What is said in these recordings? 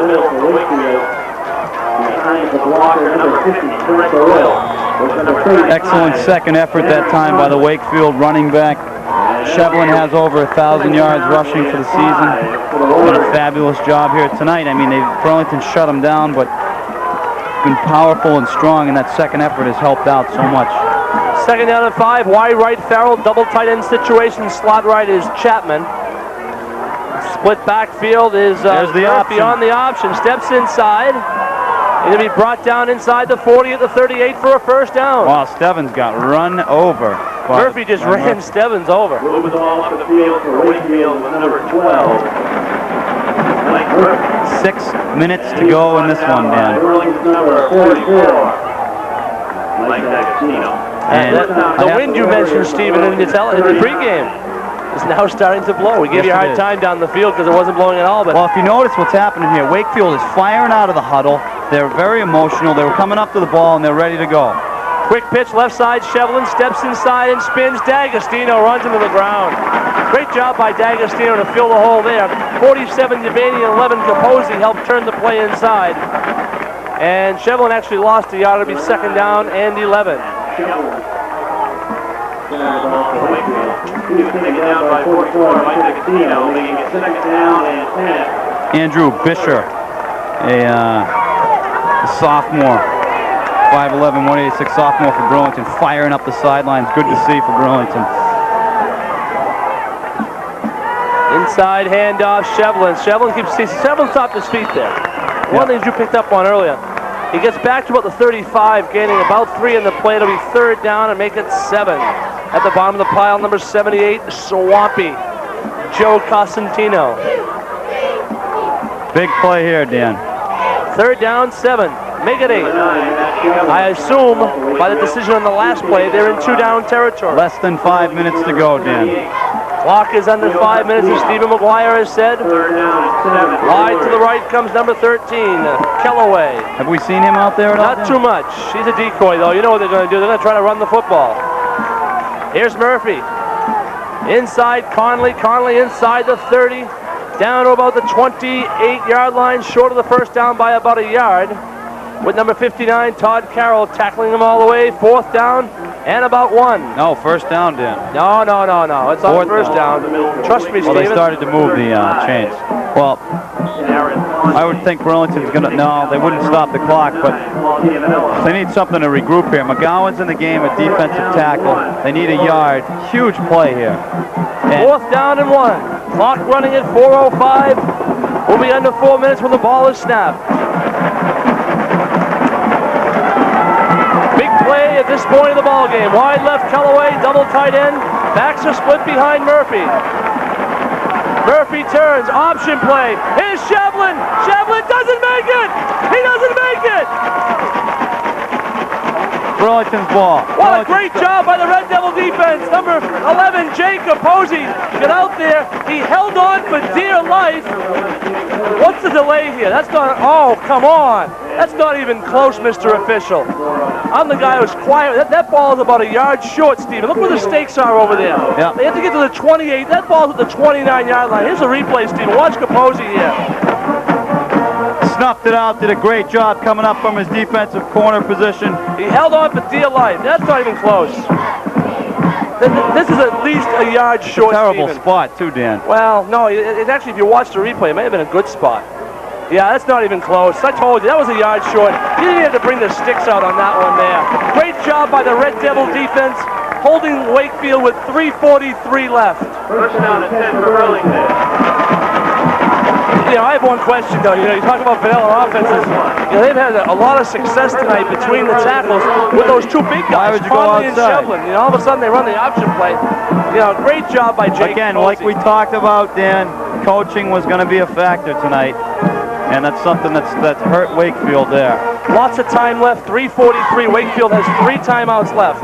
the middle for Wakefield. Behind the blocker, number 50, Excellent second effort that time by the Wakefield running back. Shevlin has over 1,000 yards rushing for the season. Done a fabulous job here tonight. I mean, Burlington shut them down, but been powerful and strong, and that second effort has helped out so much. Second down and 5, wide right Farrell, double tight end situation, slot right is Chapman. Split backfield is Murphy on the option, steps inside. He's going to be brought down inside the 40 at the 38 for a first down. Wow, Stebbins got run over. Murphy just ran Stebbins over. Move the ball to the field for Wakefield with number 12. 6 minutes to go in this one, Dan. Burlington's number 44. Mike D'Agostino. And the wind you mentioned, Stephen, in the pregame is now starting to blow. We gave you a hard time down the field because it wasn't blowing at all. But well, if you notice what's happening here, Wakefield is firing out of the huddle. They're very emotional. They were coming up to the ball, and they're ready to go. Quick pitch, left side, Shevlin steps inside and spins. D'Agostino runs into the ground. Great job by D'Agostino to fill the hole there. 47 Yavani and 11 Capozzi helped turn the play inside. And Shevlin actually lost a yard. It'll be second down and 11. Andrew Bisher, a sophomore, 5'11", 186 sophomore for Burlington, firing up the sidelines. Good to see for Burlington. Inside handoff, Shevlin. Shevlin's off his feet there. One of the things you picked up on earlier. He gets back to about the 35, gaining about 3 in the play. It'll be third down and make it 7. At the bottom of the pile, number 78, Swampy, Joe Costantino. Big play here, Dan. Third down, 7. Make it 8. I assume by the decision on the last play, they're in 2-down territory. Less than 5 minutes to go, Dan. Clock is under 5 minutes, as Stephen McGuire has said. Wide to the right comes number 13, Kellaway. Have we seen him out there at all? Not too much. He's a decoy, though. You know what they're going to do. They're going to try to run the football. Here's Murphy. Inside Conley. Conley inside the 30. Down to about the 28-yard line, short of the first down by about a yard. With number 59, Todd Carroll, tackling him all the way. Fourth down and about 1. No, first down, Dan. No. It's on first down. Trust me, Stephen. Well, they started to move the chains. Well, I would think Burlington's going to... No, they wouldn't stop the clock, but they need something to regroup here. McGowan's in the game at defensive tackle. They need a yard. Huge play here. And fourth down and 1. Clock running at 4:05. We'll be under 4 minutes when the ball is snapped. Big play at this point of the ball game. Wide left, Kellaway, double tight end. Backs are split behind Murphy. Murphy turns, option play. Here's Shevlin. Shevlin doesn't make it. He doesn't make it. Burlington's ball. What a great job by the Red Devil defense. Number 11, Jake Capozzi, get out there. He held on for dear life. What's the delay here? That's not, oh, come on. That's not even close, Mr. Official. I'm the guy who's quiet. That ball is about a yard short, Stephen. Look where the stakes are over there. Yep. They have to get to the 28. That ball's at the 29-yard line. Here's a replay, Stephen. Watch Capozzi here. Snuffed it out, did a great job coming up from his defensive corner position. He held on for dear life. That's not even close. This is at least a yard short, Terrible Stephen. spot, too, Dan. Well, no, it actually, if you watch the replay, it may have been a good spot. Yeah, that's not even close. I told you, that was a yard short. You didn't have to bring the sticks out on that one there. Great job by the Red Devil defense, holding Wakefield with 3:43 left. First down and 10 for Burlington. You know, I have one question, though. You know, you talk about vanilla offenses. You know, they've had a lot of success tonight between the tackles with those two big guys, Why would you go Conley and outside? Shevlin. You know, all of a sudden they run the option play. You know, great job by Jake. Again, Capozzi. like we talked about, Dan, coaching was going to be a factor tonight, and that's something that's hurt Wakefield there. Lots of time left, 3:43. Wakefield has 3 timeouts left.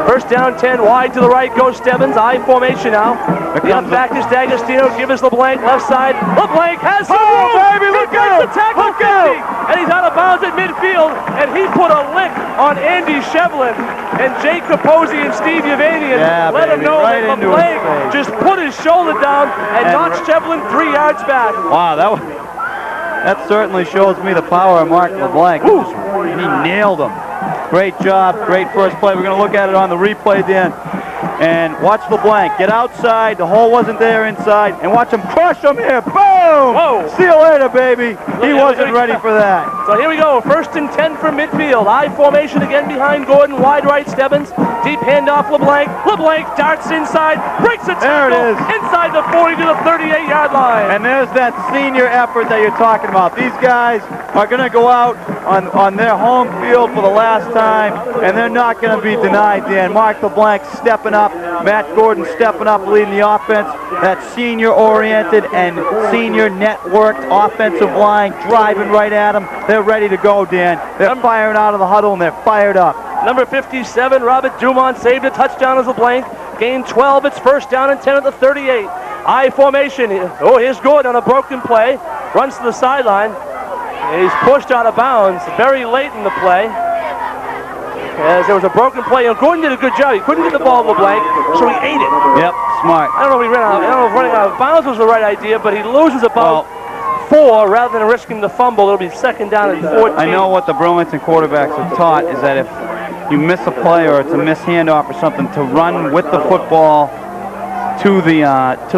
First down 10, wide to the right goes Stebbins. I formation now. Up back is D'Agostino. Give us LeBlanc, left side. LeBlanc has some room. Baby, look out! The tackle, 50, and he's out of bounds at midfield, and he put a lick on Andy Shevlin. And Jake Capozzi and Steve Yavanian let him know right that LeBlanc just put his shoulder down and knocked Shevlin 3 yards back. Wow, that certainly shows me the power of Mark LeBlanc. He nailed him. Great job, great first play. We're going to look at it on the replay, Dan. And watch LeBlanc get outside. The hole wasn't there inside. And watch him crush him here. Boom! Whoa. See you later, baby. He wasn't ready for that. So here we go. 1st and 10 from midfield. I formation again behind Gordon. Wide right, Stebbins. Deep handoff, LeBlanc. LeBlanc darts inside. Breaks a tackle. There it is. Inside the 40 to the 38-yard line. And there's that senior effort that you're talking about. These guys are going to go out on their home field for the last time, and they're not going to be denied, Dan. Mark LeBlanc stepping up. Matt Gordon stepping up, leading the offense. That senior-oriented and senior-networked offensive line driving right at them. They're ready to go, Dan. They're firing out of the huddle, and they're fired up. Number 57, Robert Dumont, saved a touchdown as LeBlanc. Gained 12. It's 1st down and 10 at the 38. I formation. Oh, here's Gordon on a broken play. Runs to the sideline. He's pushed out of bounds very late in the play, as there was a broken play, and Gordon did a good job. He couldn't get the ball to LeBlanc, so he ate it. Yep, smart. I don't know if he ran out. I don't know if running out of bounds was the right idea, but he loses about 4 rather than risking the fumble. It'll be 2nd down and 14. I know what the Burlington quarterbacks are taught is that if you miss a play or it's a missed handoff or something, to run with the football to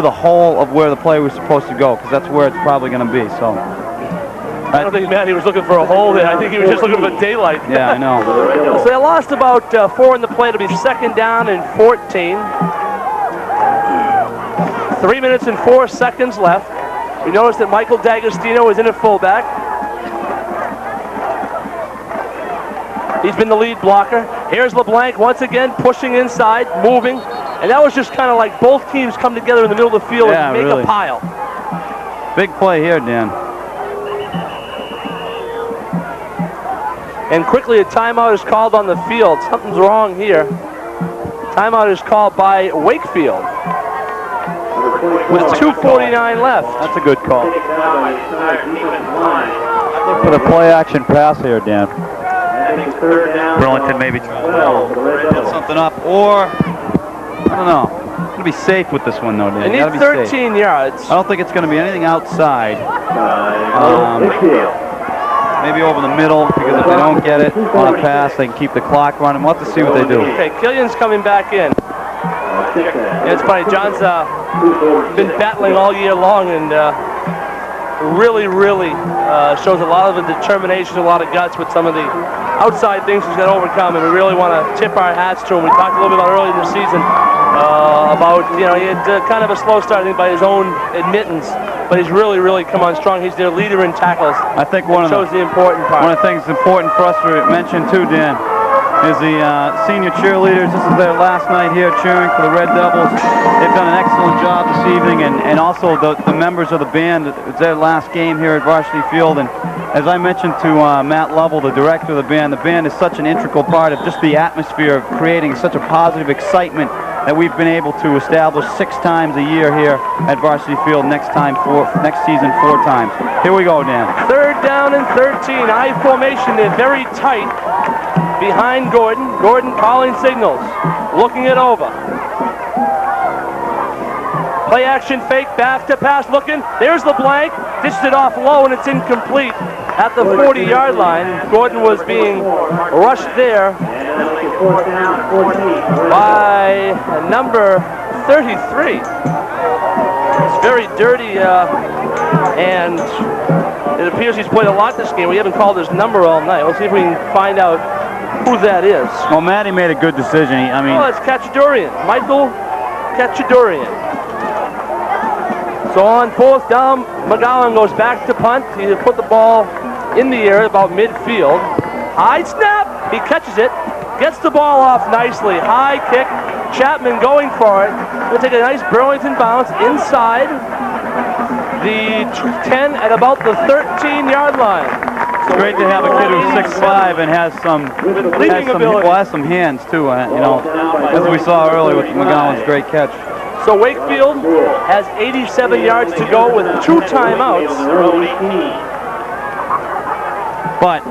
the hole of where the play was supposed to go, because that's where it's probably going to be. So. I don't think Matty was looking for a hole there. I think he was just looking for daylight. Yeah, I know. So they lost about 4 in the play. It'll be 2nd down and 14. 3 minutes and 4 seconds left. We notice that Michael D'Agostino is in at fullback. He's been the lead blocker. Here's LeBlanc once again pushing inside, moving. And that was just kind of like both teams come together in the middle of the field and make a pile. Big play here, Dan. And quickly a timeout is called on the field. Something's wrong here. Timeout is called by Wakefield with 2:49 left. That's a good call. For the play action pass here, Dan. Burlington maybe put something up, or I don't know. I'm going to be safe with this one, though, Dan. They need 13 yards. I don't think it's going to be anything outside. Maybe over the middle, because if they don't get it on a pass, they can keep the clock running. We'll have to see what they do. Okay, Killian's coming back in. Yeah, it's funny. John's been battling all year long and really shows a lot of the determination, a lot of guts with some of the outside things he's got to overcome, and we really want to tip our hats to him. We talked a little bit about early in the season about, he had kind of a slow start, I think, by his own admittance. But he's really come on strong. He's their leader in tackles. I think one of the important part. One of the things important for us to mention too, Dan, is the senior cheerleaders. This is their last night here cheering for the Red Devils. They've done an excellent job this evening, and also the members of the band. It's their last game here at Varsity Field, and as I mentioned to Matt Lovell, the director of the band is such an integral part of just the atmosphere of creating such a positive excitement that we've been able to establish 6 times a year here at Varsity Field. Next season 4 times. Here we go, Dan. 3rd down and 13. I formation. They're very tight behind Gordon. Gordon calling signals, looking it over. Play action fake, back to pass, looking. There's LeBlanc. Dished it off low, and it's incomplete at the 40-yard line. Gordon was being rushed there by number 33. It's very dirty, and it appears he's played a lot this game. We haven't called his number all night. We'll see if we can find out who that is. Well, Matty made a good decision. Oh, it's Cachadurian. Michael Cachadurian. So on 4th down, McGowan goes back to punt. He put the ball in the air about midfield. High snap. He catches it. Gets the ball off nicely. High kick. Chapman going for it. He'll take a nice Burlington bounce inside the 10 at about the 13-yard line. It's great to have a kid who's 6'5" and has some hands too. You know, as we saw earlier with McGowan's great catch. So Wakefield has 87 yards to go with 2 timeouts. But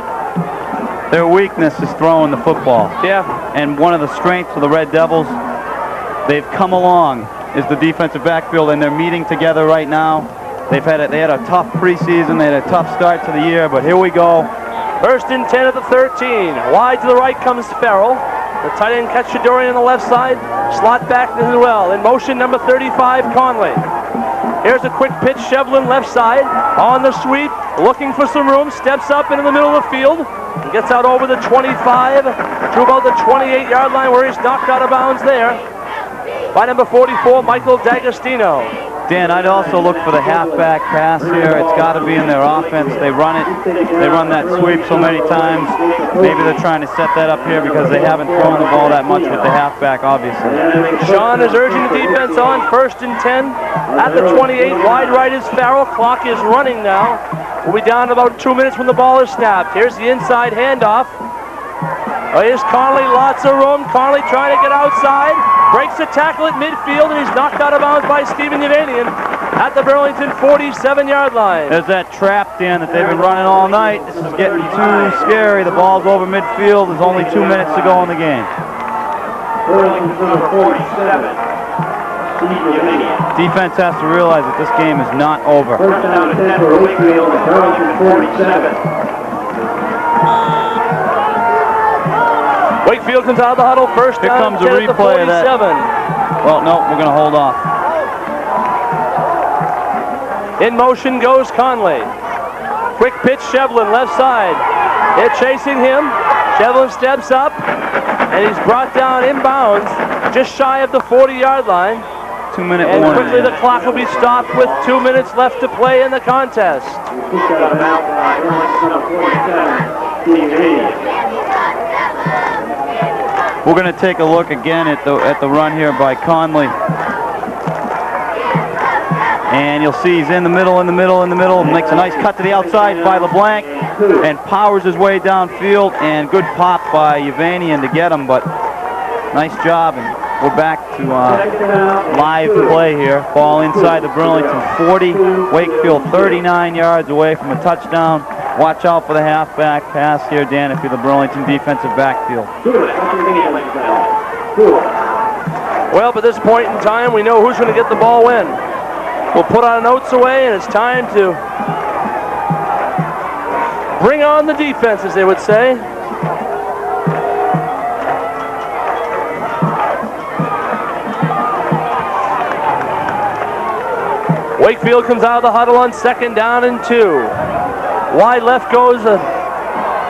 their weakness is throwing the football. Yeah. And one of the strengths of the Red Devils, they've come along, is the defensive backfield, and they're meeting together right now. They had a tough preseason, they had a tough start to the year, but here we go. 1st and 10 at the 13. Wide to the right comes Farrell. The tight end Cachadorian on the left side. Slot back as well. In motion, number 35, Conley. Here's a quick pitch, Shevlin left side. On the sweep, looking for some room. Steps up into the middle of the field. Gets out over the 25 to about the 28-yard line where he's knocked out of bounds there. By number 44, Michael D'Agostino. Dan, I'd also look for the halfback pass here. It's got to be in their offense. They run it. They run that sweep so many times. Maybe they're trying to set that up here because they haven't thrown the ball that much with the halfback, obviously. Sean is urging the defense on. 1st and 10 at the 28. Wide right is Farrell. Clock is running now. We'll be down to about 2 minutes when the ball is snapped. Here's the inside handoff. Here's Conley, lots of room. Conley trying to get outside. Breaks a tackle at midfield, and he's knocked out of bounds by Stephen Yevanian at the Burlington 47-yard line. There's that trap, Dan, that they've been running all night. This is getting too scary. The ball's over midfield. There's only 2 minutes to go in the game. Burlington number 47, Stephen Yevanian. Defense has to realize that this game is not over. 1st down and 10 for Wakefield at Burlington 47. Wakefield comes out of the huddle. 1st Here down comes a at the replay 47. of that. Well, no, we're going to hold off. In motion goes Conley. Quick pitch, Shevlin, left side. They're chasing him. Shevlin steps up, and he's brought down inbounds, just shy of the 40-yard line. 2 minute and warning. quickly the clock will be stopped with 2 minutes left to play in the contest. We're going to take a look again at the run here by Conley. And you'll see he's in the middle, makes a nice cut to the outside by LeBlanc, and powers his way downfield, and good pop by Yevanian to get him, but nice job, and we're back to live play here. Ball inside the Burlington 40, Wakefield 39 yards away from a touchdown. Watch out for the halfback pass here, Dan, if you're the Burlington defensive backfield. Well, at this point in time, we know who's going to get the ball when. We'll put our notes away, and it's time to bring on the defense, as they would say. Wakefield comes out of the huddle on 2nd down and 2. Wide left goes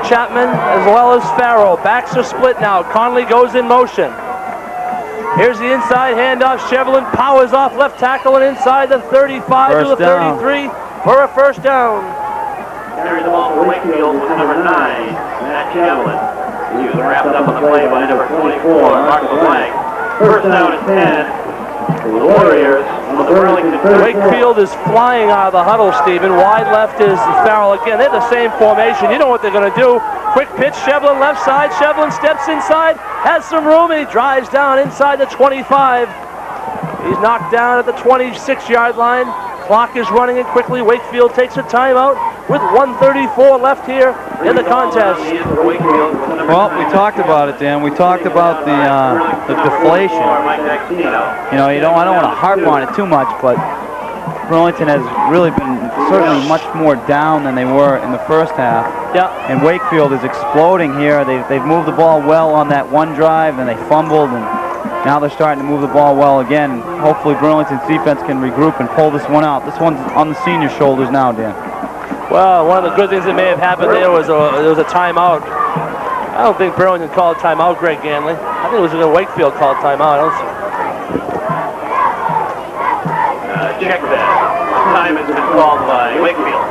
Chapman as well as Farrell. Backs are split now. Conley goes in motion. Here's the inside handoff. Shevlin powers off left tackle and inside the 35 to the 33 for a 1st down. Carry the ball for Wakefield with number 9, Matt Shevlin. He was wrapped up on the play by number 24, Mark LeBlanc. 1st down and 10 for the Warriors on the Burlington 30. Wakefield is flying out of the huddle, Stephen. Wide left is Farrell again. They're the same formation. You know what they're going to do. Quick pitch, Shevlin left side. Shevlin steps inside, has some room, and he drives down inside the 25. He's knocked down at the 26-yard line. Clock is running in quickly. Wakefield takes a timeout with 1:34 left here in the contest. Well, we talked about it, Dan. We talked about the deflation. You know, I don't want to harp on it too much, but Burlington has really been certainly much more down than they were in the first half. Yeah. And Wakefield is exploding here. They've moved the ball well on that one drive, and they fumbled, and now they're starting to move the ball well again. Hopefully Burlington's defense can regroup and pull this one out. This one's on the senior shoulders now, Dan. Well, one of the good things that may have happened there was a timeout. I don't think Burlington called timeout, Greg Ganley. I think it was Wakefield called timeout. Check that. Time has been called by Wakefield.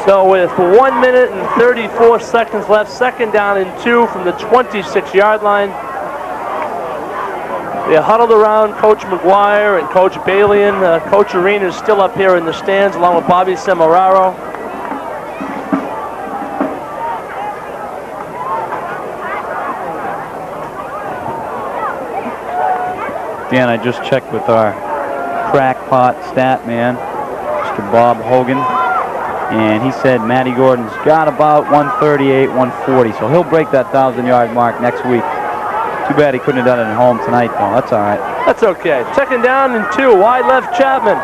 So with 1 minute and 34 seconds left, 2nd down and 2 from the 26-yard line. They huddled around Coach McGuire and Coach Balian. Coach Arena is still up here in the stands along with Bobby Semeraro. Dan, I just checked with our crackpot stat man, Mr. Bob Hogan, and he said Matty Gordon's got about 138, 140, so he'll break that 1,000-yard mark next week. Too bad he couldn't have done it at home tonight, though. That's all right. That's okay. 2nd down and 2. Wide left Chapman.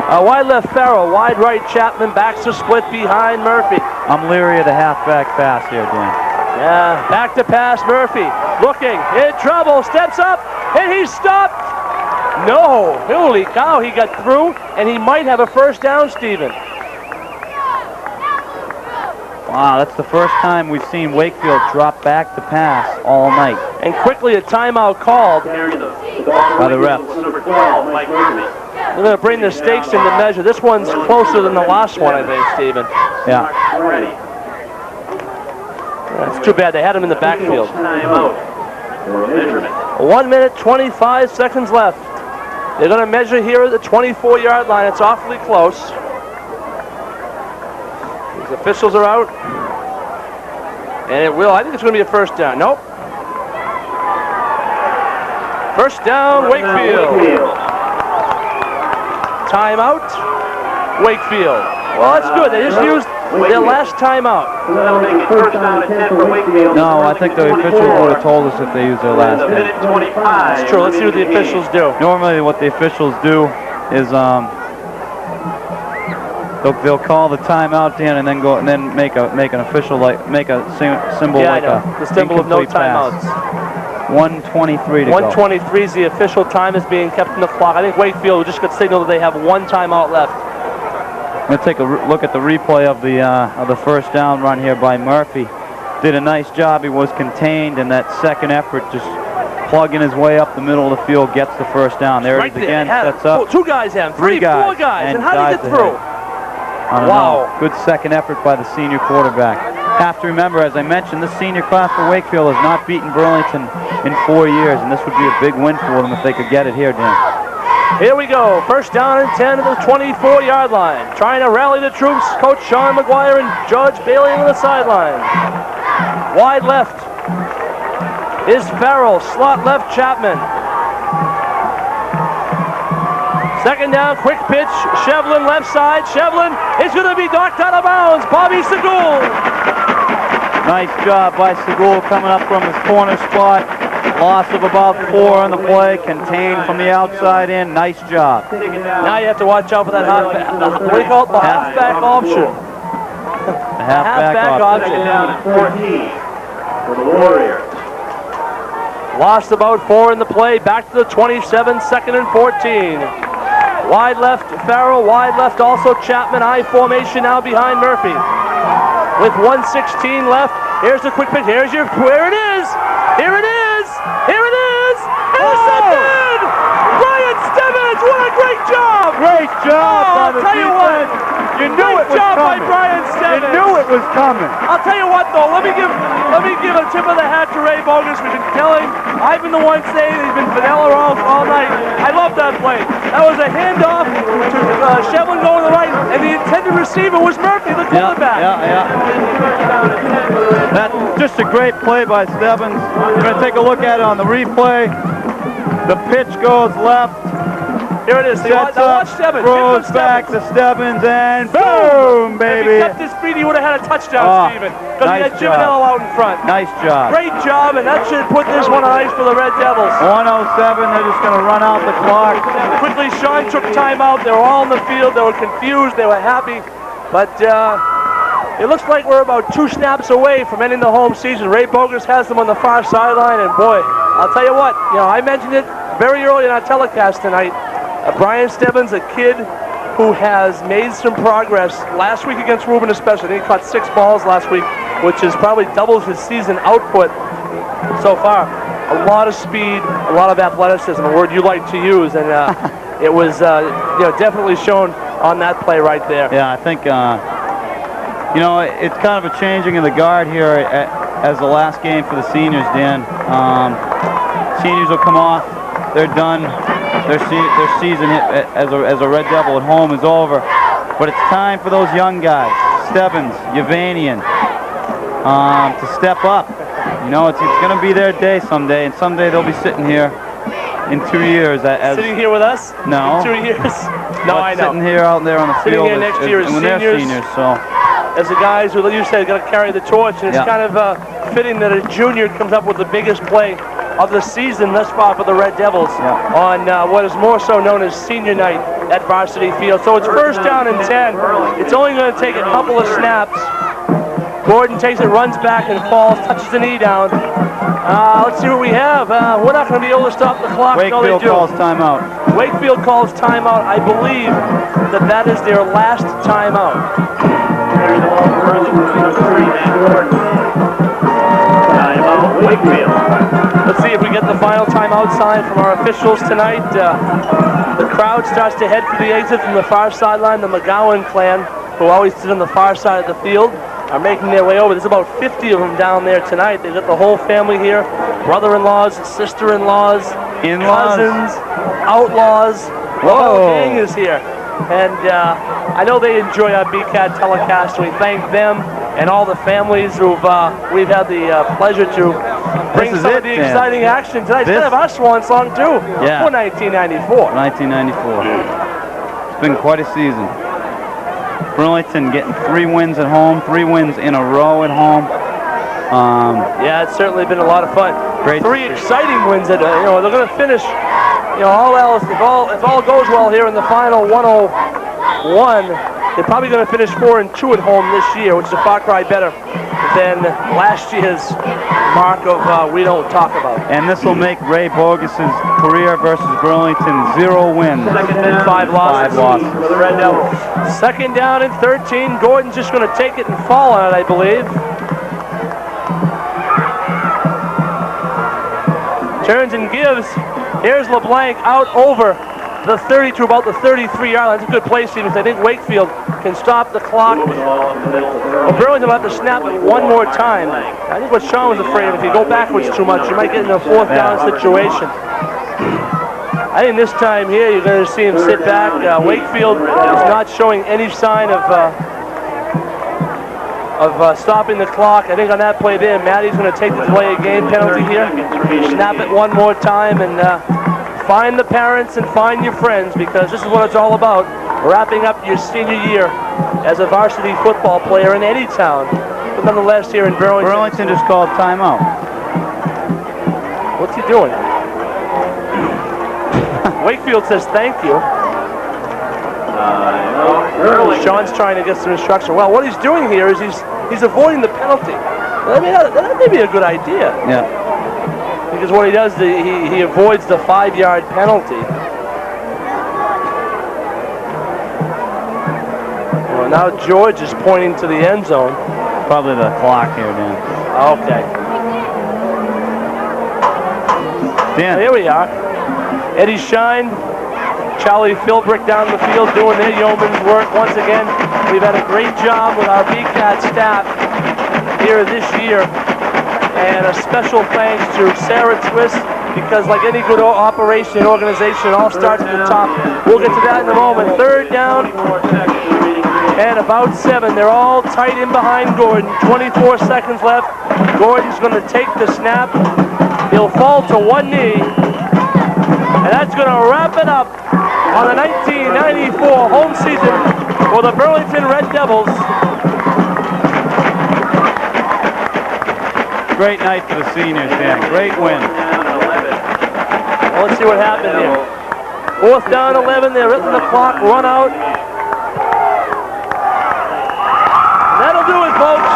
Wide left Farrell. Wide right Chapman. Backs are split behind Murphy. I'm leery of the halfback pass here, Dan. Yeah, back to pass. Murphy looking in trouble. Steps up and he's stopped. No, holy cow! He got through and he might have a first down, Stephen. Wow, that's the first time we've seen Wakefield drop back to pass all night. And quickly a timeout called by the refs. Number 12, Mike Murphy. They're going to bring the stakes into measure. This one's closer than the last one, I think, Stephen. Yeah. Ready. That's too bad. They had him in the backfield. Timeout. For a measurement. 1 minute, 25 seconds left. They're going to measure here at the 24-yard line. It's awfully close. These officials are out. And it will. I think it's going to be a first down. Nope. First down, Wakefield. Timeout, Wakefield. Well, that's good. They just used their last timeout. That'll make it first down and 10 for Wakefield. No, I think the officials would have told us if they used their last 10. Minute 25. That's true. Let's see what the officials do. Normally what the officials do is they'll call the timeout, Dan, and then go and then make an official, like make a symbol, Yeah, like I know. The symbol of no incomplete pass. timeouts. 1:23 to go. 1:23 is the official time is being kept in the clock. I think Wakefield just got signaled that they have one timeout left. I'm going to take a look at the replay of the first down run here by Murphy. Did a nice job. He was contained, and that second effort just plugging his way up the middle of the field gets the first down. There Right it is again. Sets up. Two guys have him. Three, guys, four guys. And how did he dives get through? ahead. I don't Wow. know. Good second effort by the senior quarterback. Have to remember, as I mentioned, this senior class for Wakefield has not beaten Burlington in 4 years, and this would be a big win for them if they could get it here, Dan. Here we go. First down and 10 at the 24-yard line. Trying to rally the troops. Coach Sean McGuire and Judge Bailey on the sideline. Wide left is Farrell. Slot left Chapman. Second down, quick pitch. Shevlin left side. Shevlin is going to be knocked out of bounds. Bobby Segul. Nice job by Segul coming up from his corner spot. Loss of about 4 on the play, contained from the outside in. Nice job. Now you have to watch out for that halfback. What do you call it? The halfback option. The halfback option. Second down and 14 for the Warriors. Lost about 4 in the play. Back to the 27, 2nd and 14. Wide left, Farrell. Wide left also Chapman. I formation now behind Murphy. With 1:16 left. Here's the quick pitch. Here's your, where it is. Here it is. Here it is. Intercepted. Brian Stebbins. What a great job. Great job by the tell you what. defense. You knew it was Great job by coming. Brian Stebbins. You knew it was coming. I'll tell you what though, let me give a tip of the hat to Ray Bogus. We've been telling, I've been the one saying he's been vanilla all night. I love that play. That was a handoff to Shevlin going to the right, and the intended receiver was Murphy, the quarterback. Yeah. That's just a great play by Stebbins. We're going to take a look at it on the replay. The pitch goes left. Here it is. Now watch Stebbins. Throws back to Stebbins, and boom, baby. If he kept his feet, he would have had a touchdown, Steven. Because he had Jim Manello out in front. Nice job. Great job, and that should put this one on ice for the Red Devils. 1:07, they're just going to run out the clock. Quickly, Sean took timeout. They were all in the field. They were confused. They were happy. But it looks like we're about 2 snaps away from ending the home season. Ray Bogus has them on the far sideline, and boy, I'll tell you what, I mentioned it very early in our telecast tonight. Brian Stebbins, a kid who has made some progress last week against Reuben especially. I think he caught 6 balls last week, which is probably doubles his season output so far. A lot of speed, a lot of athleticism, a word you like to use, and it was definitely shown on that play right there. Yeah, I think it's kind of a changing of the guard here as the last game for the seniors, Dan. Seniors will come off. They're done. Their season as a Red Devil at home is over. But it's time for those young guys, Stebbins, Yavanian, to step up. It's going to be their day someday, and someday they'll be sitting here in 2 years. Sitting here with us? No. In 2 years? No, I know. Sitting here out there on the Sitting field here next year as when they're seniors. So. As the guys who you said got to carry the torch, and it's kind of fitting that a junior comes up with the biggest play of the season thus far for the Red Devils on what is more so known as senior night at Varsity Field. So it's first down and 10. It's only going to take a couple of snaps. Gordon takes it, runs back and falls, touches the knee down. Let's see what we have. We're not going to be able to stop the clock. Wakefield calls timeout. Wakefield calls timeout. I believe that is their last timeout. Timeout, Wakefield. Let's see if we get the final timeout sign from our officials tonight. The crowd starts to head for the exit from the far sideline. The McGowan clan, who always sit on the far side of the field, are making their way over. There's about 50 of them down there tonight. They've got the whole family here. Brother-in-laws, sister-in-laws, cousins, outlaws. The whole gang is here. And I know they enjoy our BCAT telecast, and we thank them and all the families who've we've had the pleasure to bring some of the exciting action tonight. It's kind of our swan song too. Yeah. For 1994. 1994. It's been quite a season. Burlington getting 3 wins at home, 3 wins in a row at home. Yeah, it's certainly been a lot of fun. Great. 3 exciting wins that they're going to finish. All else, if all goes well here in the final 101, they're probably going to finish 4-2 at home this year, which is a far cry better than last year's mark of we don't talk about. And this will make Ray Borges's career versus Burlington 0 wins. Second and 5 losses. 5 losses. For the Red Devils. Second down and 13. Gordon's just going to take it and fall on it, I believe. Turns and gives. Here's LeBlanc out over the 30 to about the 33-yard line. It's a good play, Stevens. I think Wakefield can stop the clock. Well, Burlington will have to snap it one more time. I think what Sean was afraid of, if you go backwards too much, you might get in a 4th down situation. I think this time here, you're going to see him sit back. Wakefield is not showing any sign of stopping the clock. I think on that play there, Matty's going to take the delay of game penalty here. Snap it one more time and find the parents and find your friends, because this is what it's all about. Wrapping up your senior year as a varsity football player in any town. But nonetheless, here in Burlington. Burlington just called timeout. What's he doing? Wakefield says thank you. Sean's trying to get some instruction. Well, what he's doing here is he's avoiding the penalty. I mean, that may be a good idea. Yeah. Because what he does, he avoids the 5-yard penalty. Well, now George is pointing to the end zone. Probably the clock here, Dan. Okay. Dan. Here we are. Eddie Shine, Charlie Philbrick down the field doing their yeoman's work. Once again, we've had a great job with our BCAT staff here this year. And a special thanks to Sarah Twist, because like any good operation and organization, it all starts at the top. We'll get to that in a moment. 3rd down and about 7. They're all tight in behind Gordon. 24 seconds left. Gordon's going to take the snap. He'll fall to one knee. And that's going to wrap it up on the 1994 home season for the Burlington Red Devils. Great night for the seniors, Dan. Great win. Well, let's see what happened here. 4th down, 11. They're hitting the clock. Run out. And that'll do it, folks.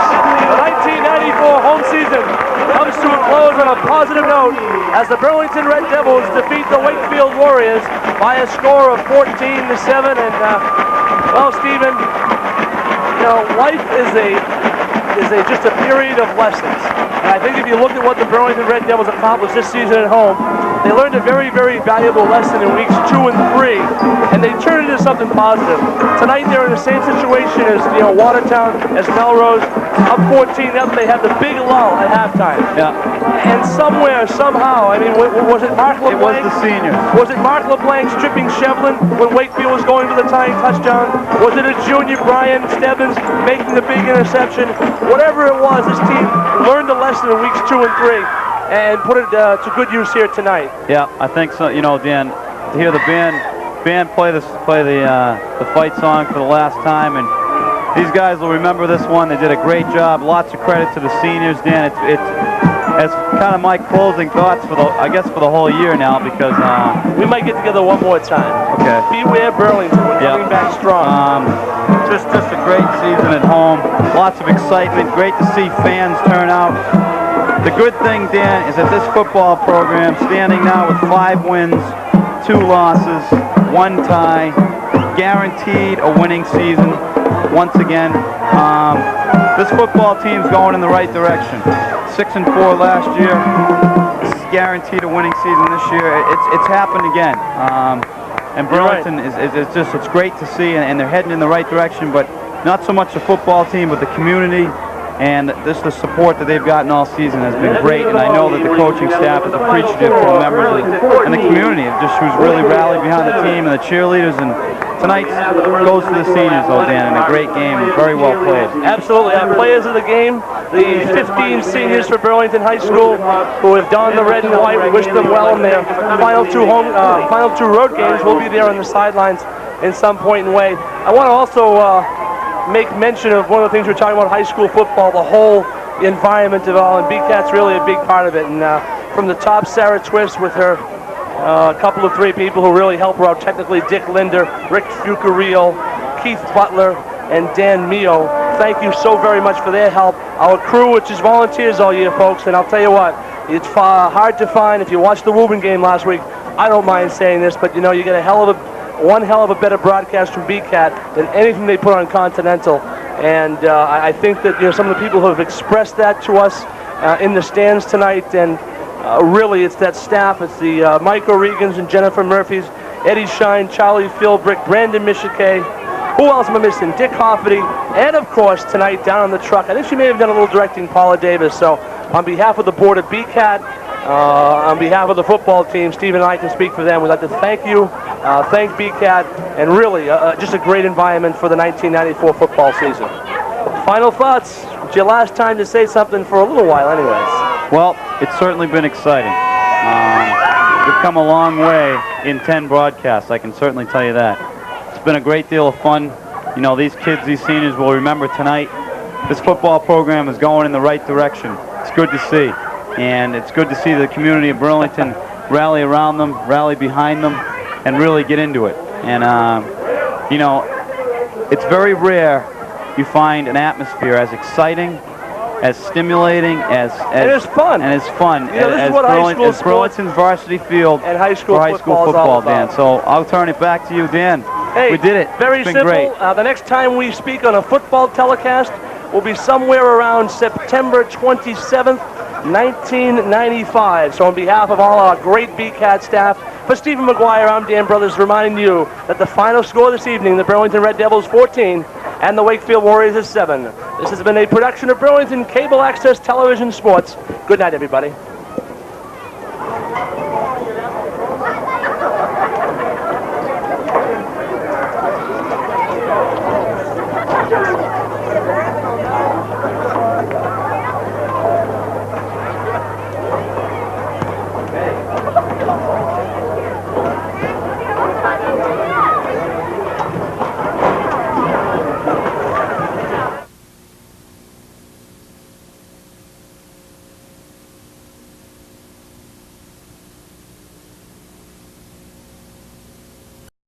The 1994 home season comes to a close on a positive note as the Burlington Red Devils defeat the Wakefield Warriors by a score of 14-7. And well, Stephen, life is just a period of lessons. And I think if you look at what the Burlington Red Devils accomplished this season at home, they learned a very, very valuable lesson in weeks 2 and 3, and they turned it into something positive. Tonight they're in the same situation as Watertown, as Melrose, up 14-0. They had the big lull at halftime. Yeah. And somewhere, somehow, I mean, was it Mark LeBlanc? It was the seniors. Was it Mark LeBlanc stripping Shevlin when Wakefield was going for the tying touchdown? Was it a junior, Brian Stebbins, making the big interception? Whatever it was, this team learned a lesson in weeks 2 and 3. and put it to good use here tonight. Yeah, I think so. You know, Dan, to hear the band play the fight song for the last time, and these guys will remember this one. They did a great job. Lots of credit to the seniors, Dan. It's kind of my closing thoughts for the whole year now, because we might get together one more time. Okay. Beware Burlington. We're coming back strong. Just a great season at home. Lots of excitement. Great to see fans turn out. The good thing, Dan, is that this football program, standing now with 5 wins, 2 losses, 1 tie, guaranteed a winning season once again. This football team's going in the right direction. 6-4 last year. Guaranteed a winning season this year. It's happened again. And Burlington it's great to see, and they're heading in the right direction, but not so much the football team, but the community, and the support that they've gotten all season has been great, and I know that the coaching staff is appreciative of the members and the community who's really rallied behind the team and the cheerleaders. And tonight goes to the seniors, though, Dan, in a great game, very well played. Absolutely. Our players of the game, the 15 seniors for Burlington High School who have donned the red and white. We wish them well in their final two road games. We'll be there on the sidelines in some point in way. I want to also make mention of one of the things we're talking about, high school football, the whole environment of all, and BCAT's really a big part of it. And from the top, Sarah Twist with her couple of 3 people who really help her out technically: Dick Linder, Rick Fucarillo, Keith Butler, and Dan Mio. Thank you so very much for their help. Our crew, which is volunteers all year, folks, and I'll tell you what, it's hard to find. If you watched the Woburn game last week, I don't mind saying this, but you know, you get one hell of a better broadcast from BCAT than anything they put on Continental. And I think that, you know, some of the people who have expressed that to us in the stands tonight, and really it's that staff. It's the Mike O'Regans and Jennifer Murphys, Eddie Shine, Charlie Philbrick, Brandon Michike. Who else am I missing? Dick Hofferty, and of course tonight down on the truck, I think she may have done a little directing, Paula Davis. So on behalf of the board of BCAT, on behalf of the football team, Steve and I can speak for them. We'd like to thank you, thank BCAT, and really just a great environment for the 1994 football season. Final thoughts? It's your last time to say something for a little while anyways. Well, it's certainly been exciting. We've come a long way in 10 broadcasts, I can certainly tell you that. It's been a great deal of fun. You know, these kids, these seniors will remember tonight. This football program is going in the right direction. It's good to see. And it's good to see the community of Burlington rally around them, rally behind them, and really get into it. And, you know, it's very rare you find an atmosphere as exciting, as stimulating, as it's fun. And as fun you know, as Burlington's varsity field and high school football, Dan. So I'll turn it back to you, Dan. Hey, we did it. Very it's been simple. Great. The next time we speak on a football telecast will be somewhere around September 27th, 1995. So on behalf of all our great BCAT staff, for Stephen McGuire, I'm Dan Brothers, reminding you that the final score this evening, the Burlington Red Devils 14 and the Wakefield Warriors is 7. This has been a production of Burlington Cable Access Television Sports. Good night, everybody.